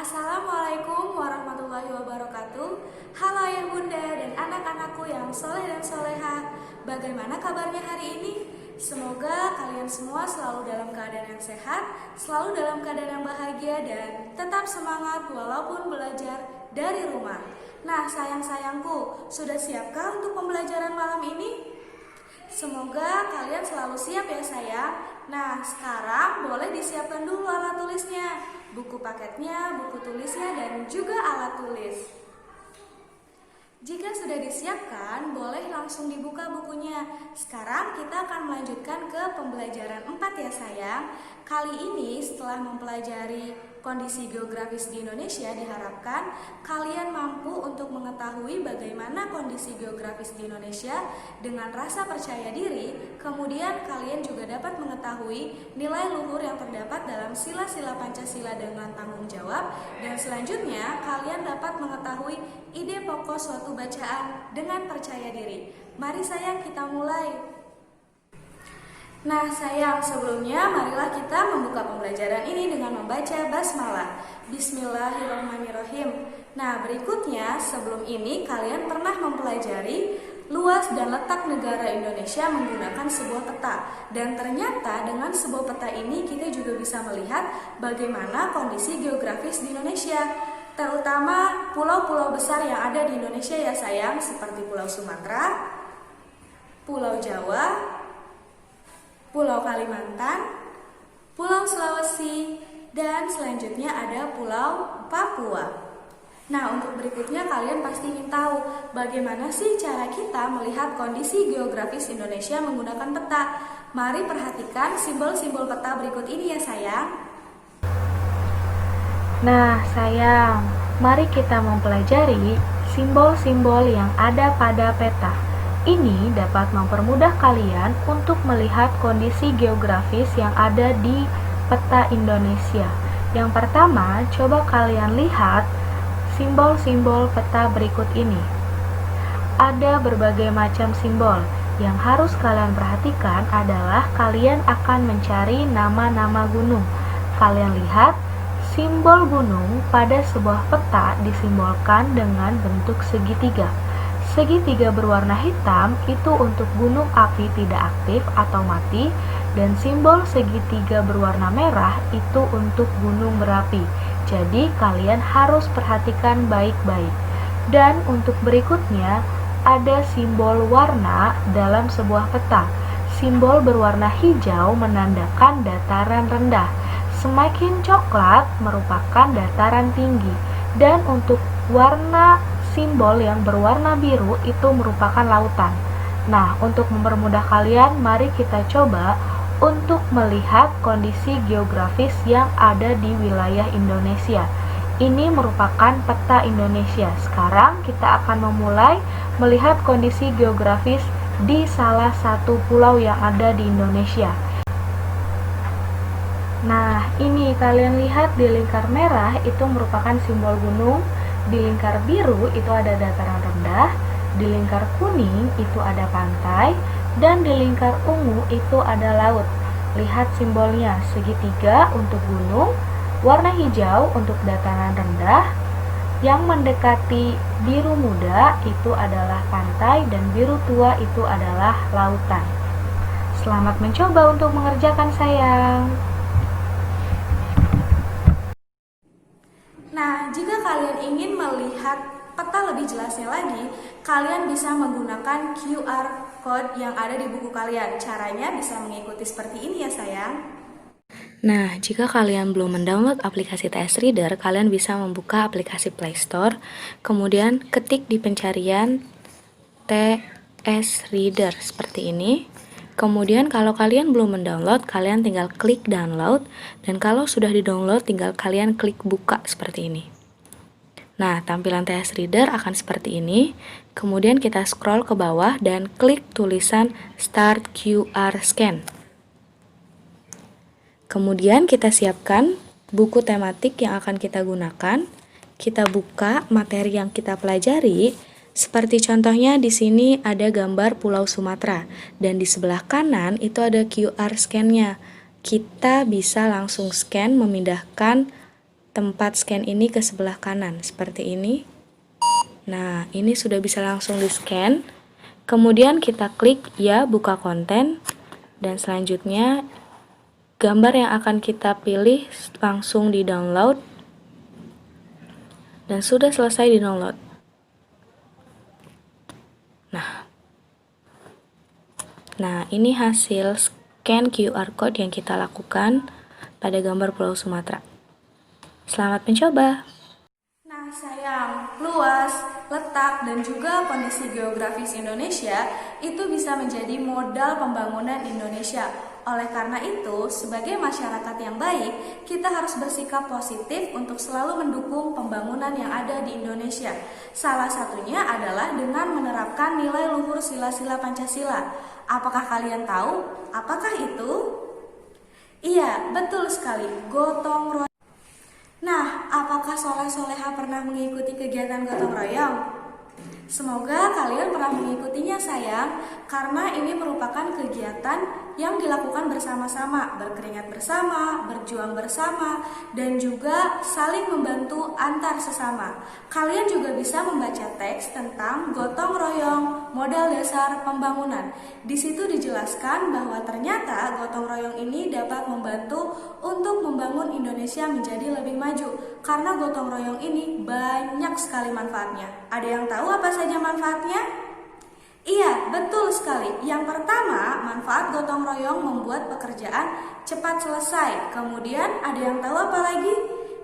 Assalamualaikum warahmatullahi wabarakatuh. Halo ayah bunda dan anak-anakku yang soleh dan soleha. Bagaimana kabarnya hari ini? Semoga kalian semua selalu dalam keadaan yang sehat, selalu dalam keadaan yang bahagia dan tetap semangat walaupun belajar dari rumah. Nah sayang-sayangku, sudah siapkah untuk pembelajaran malam ini? Semoga kalian selalu siap ya sayang. Nah sekarang boleh disiapkan dulu alat tulisnya, buku paketnya, buku tulisnya, dan juga alat tulis. Jika sudah disiapkan, boleh langsung dibuka bukunya. Sekarang kita akan melanjutkan ke pembelajaran 4 ya sayang. Kali ini setelah mempelajari kondisi geografis di Indonesia, diharapkan kalian mampu untuk mengetahui bagaimana kondisi geografis di Indonesia dengan rasa percaya diri. Kemudian kalian juga dapat mengetahui nilai luhur yang terdapat dalam sila-sila Pancasila dengan tanggung jawab. Dan selanjutnya kalian dapat mengetahui ide pokok suatu bacaan dengan percaya diri. Mari sayang kita mulai. Nah sayang, sebelumnya marilah kita membuka pembelajaran ini dengan membaca basmalah. Bismillahirrahmanirrahim. Nah berikutnya, sebelum ini kalian pernah mempelajari luas dan letak negara Indonesia menggunakan sebuah peta. Dan ternyata dengan sebuah peta ini kita juga bisa melihat bagaimana kondisi geografis di Indonesia, terutama pulau-pulau besar yang ada di Indonesia ya sayang, seperti Pulau Sumatera, Pulau Jawa, Pulau Kalimantan, Pulau Sulawesi, dan selanjutnya ada Pulau Papua. Nah, untuk berikutnya kalian pasti ingin tahu bagaimana sih cara kita melihat kondisi geografis Indonesia menggunakan peta. Mari perhatikan simbol-simbol peta berikut ini ya sayang. Nah, sayang, mari kita mempelajari simbol-simbol yang ada pada peta. Ini dapat mempermudah kalian untuk melihat kondisi geografis yang ada di peta Indonesia. Yang pertama, coba kalian lihat simbol-simbol peta berikut ini. Ada berbagai macam simbol. Yang harus kalian perhatikan adalah kalian akan mencari nama-nama gunung. Kalian lihat, simbol gunung pada sebuah peta disimbolkan dengan bentuk segitiga. Segitiga berwarna hitam itu untuk gunung api tidak aktif atau mati, dan simbol segitiga berwarna merah itu untuk gunung berapi. Jadi kalian harus perhatikan baik-baik. Dan untuk berikutnya ada simbol warna dalam sebuah peta. Simbol berwarna hijau menandakan dataran rendah. Semakin coklat merupakan dataran tinggi. Dan untuk warna simbol yang berwarna biru itu merupakan lautan. Nah, untuk mempermudah kalian, mari kita coba untuk melihat kondisi geografis yang ada di wilayah Indonesia. Ini merupakan peta Indonesia. Sekarang kita akan memulai melihat kondisi geografis di salah satu pulau yang ada di Indonesia. Nah, ini kalian lihat di lingkar merah itu merupakan simbol gunung. Di lingkar biru itu ada dataran rendah, di lingkar kuning itu ada pantai, dan di lingkar ungu itu ada laut. Lihat simbolnya, segitiga untuk gunung, warna hijau untuk dataran rendah, yang mendekati biru muda itu adalah pantai, dan biru tua itu adalah lautan. Selamat mencoba untuk mengerjakan sayang. Nah, jika kalian ingin melihat peta lebih jelasnya lagi, kalian bisa menggunakan QR code yang ada di buku kalian. Caranya bisa mengikuti seperti ini ya sayang. Nah, jika kalian belum mendownload aplikasi TS Reader, kalian bisa membuka aplikasi Play Store, kemudian ketik di pencarian TS Reader seperti ini. Kemudian kalau kalian belum mendownload, kalian tinggal klik download, dan kalau sudah di-download tinggal kalian klik buka seperti ini. Nah, tampilan TS Reader akan seperti ini. Kemudian kita scroll ke bawah dan klik tulisan Start QR Scan. Kemudian kita siapkan buku tematik yang akan kita gunakan. Kita buka materi yang kita pelajari. Seperti contohnya di sini ada gambar Pulau Sumatera dan di sebelah kanan itu ada QR scan-nya. Kita bisa langsung scan memindahkan tempat scan ini ke sebelah kanan, seperti ini. Nah, ini sudah bisa langsung di-scan. Kemudian kita klik ya buka konten, dan selanjutnya gambar yang akan kita pilih langsung di-download, dan sudah selesai di-download. Nah, ini hasil scan QR code yang kita lakukan pada gambar Pulau Sumatera. Selamat mencoba! Nah sayang, luas, letak, dan juga kondisi geografis Indonesia itu bisa menjadi modal pembangunan Indonesia. Oleh karena itu, sebagai masyarakat yang baik, kita harus bersikap positif untuk selalu mendukung pembangunan yang ada di Indonesia. Salah satunya adalah dengan menerapkan nilai luhur sila-sila Pancasila. Apakah kalian tahu? Apakah itu? Iya, betul sekali, gotong royong. Nah, apakah soleh-soleha pernah mengikuti kegiatan gotong royong? Semoga kalian pernah mengikutinya sayang, karena ini merupakan kegiatan yang dilakukan bersama-sama, berkeringat bersama, berjuang bersama, dan juga saling membantu antar sesama. Kalian juga bisa membaca teks tentang gotong royong, modal dasar pembangunan. Di situ dijelaskan bahwa ternyata gotong royong ini dapat membantu untuk membangun Indonesia menjadi lebih maju, karena gotong royong ini banyak sekali manfaatnya. Ada yang tahu apa saja manfaatnya? Iya, betul sekali. Yang pertama, manfaat gotong royong membuat pekerjaan cepat selesai. Kemudian ada yang tahu apa lagi?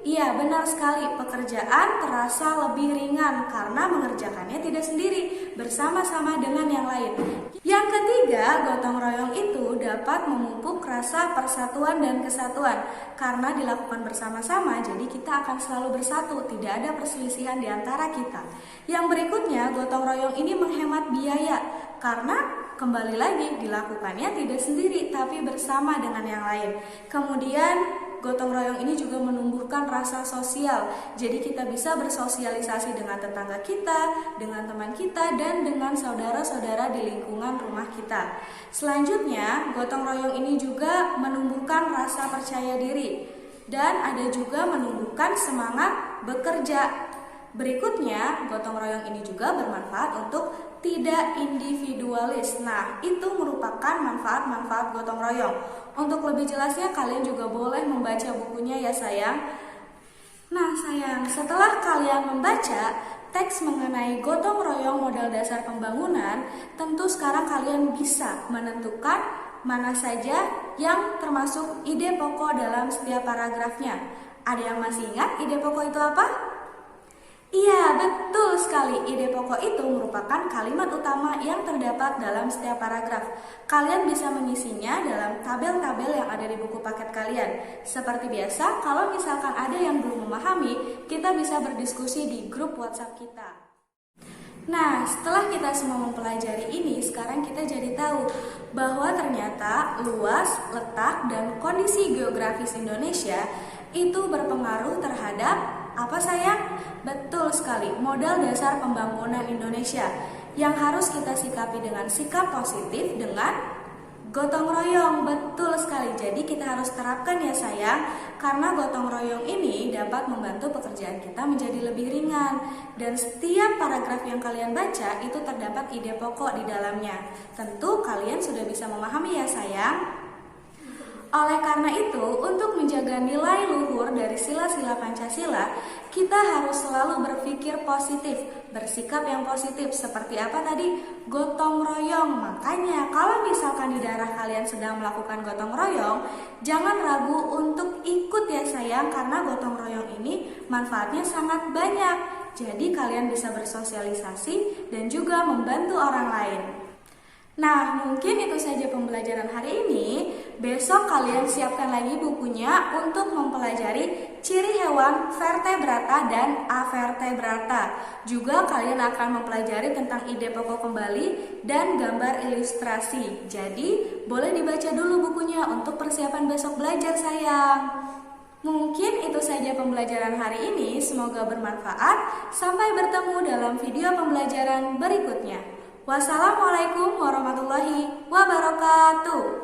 Iya, benar sekali. Pekerjaan terasa lebih ringan karena mengerjakannya tidak sendiri, bersama-sama dengan yang lain. Yang ketiga, gotong royong itu dapat memupuk rasa persatuan dan kesatuan. Karena dilakukan bersama-sama, jadi kita akan selalu bersatu, tidak ada perselisihan di antara kita. Yang berikutnya, gotong royong ini menghemat biaya karena kembali lagi dilakukannya tidak sendiri tapi bersama dengan yang lain. Kemudian gotong royong ini juga menumbuhkan rasa sosial. Jadi kita bisa bersosialisasi dengan tetangga kita, dengan teman kita, dan dengan saudara-saudara di lingkungan rumah kita. Selanjutnya, gotong royong ini juga menumbuhkan rasa percaya diri dan ada juga menumbuhkan semangat bekerja. Berikutnya, gotong royong ini juga bermanfaat untuk tidak individualis. Nah, itu merupakan manfaat-manfaat gotong royong. Untuk lebih jelasnya, kalian juga boleh membaca bukunya ya sayang. Nah sayang, setelah kalian membaca teks mengenai gotong royong modal dasar pembangunan, tentu sekarang kalian bisa menentukan mana saja yang termasuk ide pokok dalam setiap paragrafnya. Ada yang masih ingat ide pokok itu apa? Iya, betul sekali. Ide pokok itu merupakan kalimat utama yang terdapat dalam setiap paragraf. Kalian bisa mengisinya dalam tabel-tabel yang ada di buku paket kalian. Seperti biasa, kalau misalkan ada yang belum memahami, kita bisa berdiskusi di grup WhatsApp kita. Nah, setelah kita semua mempelajari ini, sekarang kita jadi tahu bahwa ternyata luas, letak, dan kondisi geografis Indonesia itu berpengaruh terhadap apa sayang? Betul sekali, modal dasar pembangunan Indonesia yang harus kita sikapi dengan sikap positif dengan gotong royong. Betul sekali, jadi kita harus terapkan ya sayang, karena gotong royong ini dapat membantu pekerjaan kita menjadi lebih ringan. Dan setiap paragraf yang kalian baca itu terdapat ide pokok di dalamnya. Tentu kalian sudah bisa memahami ya sayang. Oleh karena itu, untuk menjaga nilai luhur dari sila-sila Pancasila, kita harus selalu berpikir positif, bersikap yang positif. Seperti apa tadi? Gotong royong. Makanya, kalau misalkan di daerah kalian sedang melakukan gotong royong, jangan ragu untuk ikut ya sayang, karena gotong royong ini manfaatnya sangat banyak. Jadi kalian bisa bersosialisasi dan juga membantu orang lain. Nah, mungkin itu saja pembelajaran hari ini. Besok kalian siapkan lagi bukunya untuk mempelajari ciri hewan vertebrata dan avertebrata. Juga kalian akan mempelajari tentang ide pokok kembali dan gambar ilustrasi. Jadi, boleh dibaca dulu bukunya untuk persiapan besok belajar sayang. Mungkin itu saja pembelajaran hari ini. Semoga bermanfaat. Sampai bertemu dalam video pembelajaran berikutnya. Wassalamualaikum warahmatullahi wabarakatuh.